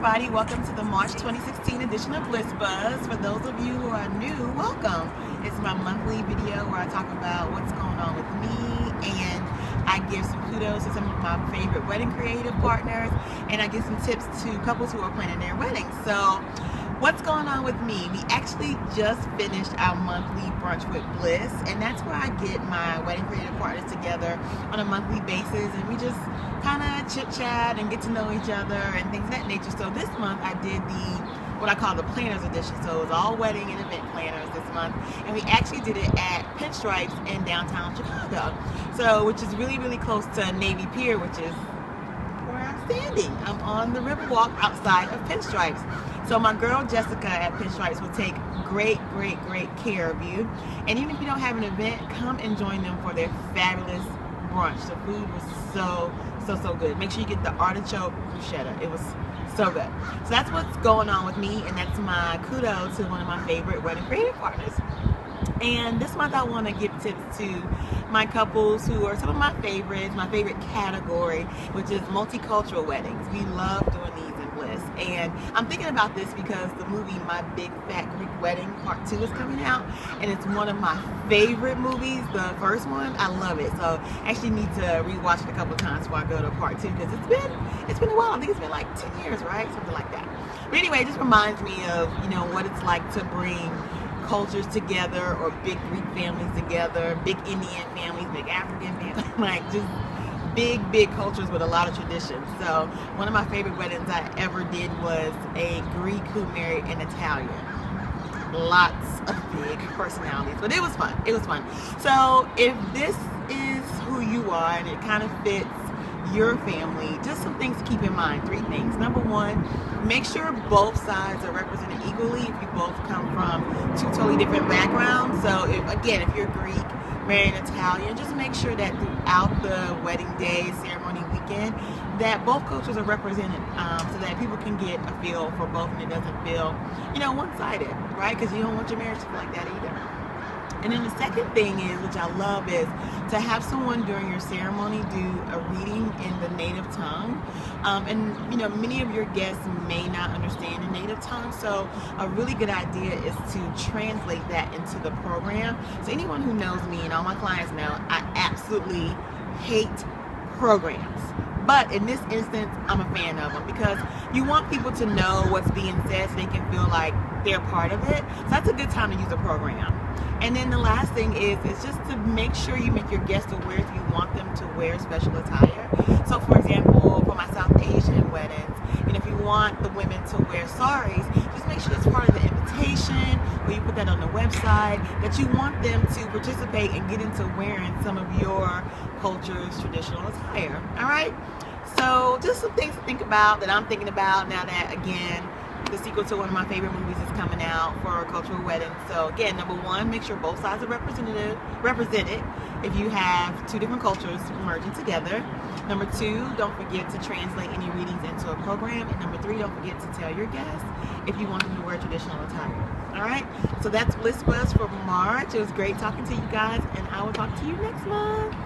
everybody, welcome to the March 2016 edition of Bliss Buzz. For those of you who are new, welcome. It's my monthly video where I talk about what's going on with me, and I give some kudos to some of my favorite wedding creative partners, and I give some tips to couples who are planning their weddings. So what's going on with me? We actually just finished our monthly brunch with Bliss, and that's where I get my wedding creative partners together on a monthly basis, and we just kind of chit chat and get to know each other and things of that nature. So this month I did what I call the planners edition. So it was all wedding and event planners this month, and we actually did it at Pinstripes in downtown Chicago. So which is really close to Navy Pier, which is where I'm standing. I'm on the Riverwalk outside of Pinstripes. So my girl Jessica at Pinstripes will take great care of you. And even if you don't have an event, come and join them for their fabulous brunch. The food was so good. Make sure you get the artichoke bruschetta. It was so good. So that's what's going on with me, and that's my kudos to one of my favorite wedding creative partners. And this month I want to give tips to my couples who are some of my favorites, my favorite category, which is multicultural weddings. We love doing these in Bliss. And I'm thinking about this because the movie My Big Fat Greek Wedding Part 2 is coming out, and it's one of my favorite movies. The first one, I love it. So I actually need to rewatch it a couple times before I go to Part 2, because it's been a while. I think it's been like 10 years, right? Something like that. But anyway, it just reminds me of, what it's like to bring cultures together, or big Greek families together, big Indian families, big African families, like just big cultures with a lot of traditions. So one of my favorite weddings I ever did was a Greek who married an Italian. Lots of big personalities, but it was fun. So if this is who you are and it kind of fits your family, just some things to keep in mind. 3 things. Number 1, make sure both sides are represented equally if you both come from 2 totally different backgrounds. So if you're Greek marrying Italian, just make sure that throughout the wedding day, ceremony weekend, that both cultures are represented, so that people can get a feel for both, and it doesn't feel one-sided, right? Because you don't want your marriage to feel like that either. And then the second thing is, which I love, is to have someone during your ceremony do a reading in the native tongue. Many of your guests may not understand the native tongue, so a really good idea is to translate that into the program. So anyone who knows me, and all my clients know, I absolutely hate programs. But in this instance, I'm a fan of them, because you want people to know what's being said so they can feel like they're part of it. So that's a good time to use a program. And then the last thing is just to make sure you make your guests aware if you want them to wear special attire. So for example, for my South Asian weddings, if you want the women to wear saris, just make sure it's part of the invitation, or you put that on the website, that you want them to participate and get into wearing some of your culture's traditional attire. All right? So just some things to think about that I'm thinking about now that, again, the sequel to one of my favorite movies is coming out for cultural weddings. So again, number 1, make sure both sides are represented if you have 2 different cultures merging together. Number 2, don't forget to translate any readings into a program. And number 3, don't forget to tell your guests if you want them to wear traditional attire. All right, so that's Bliss Buzz for March. It was great talking to you guys, and I will talk to you next month.